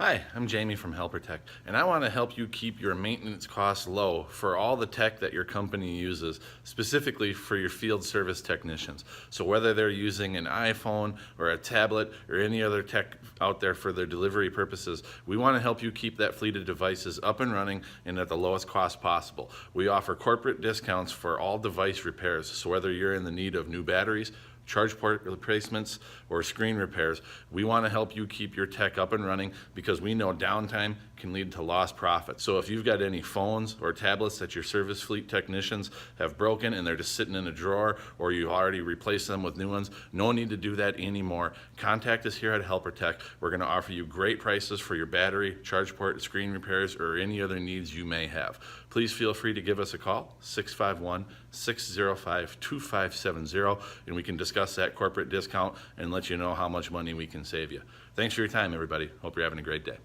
Hi, I'm Jamie from Helpertech, and I want to help you keep your maintenance costs low for all the tech that your company uses, specifically for your field service technicians. So whether they're using an iPhone or a tablet or any other tech out there for their delivery purposes, we want to help you keep that fleet of devices up and running and at the lowest cost possible. We offer corporate discounts for all device repairs, so whether you're in the need of new batteries, charge port replacements, or screen repairs, we want to help you keep your tech up and running because we know downtime can lead to lost profits. So if you've got any phones or tablets that your service fleet technicians have broken and they're just sitting in a drawer, or you already replaced them with new ones, no need to do that anymore. Contact us here at Helpertech. We're going to offer you great prices for your battery, charge port, screen repairs, or any other needs you may have. Please feel free to give us a call, 651-605-2570, and we can discuss that corporate discount and let you know how much money we can save you. Thanks for your time, everybody. Hope you're having a great day.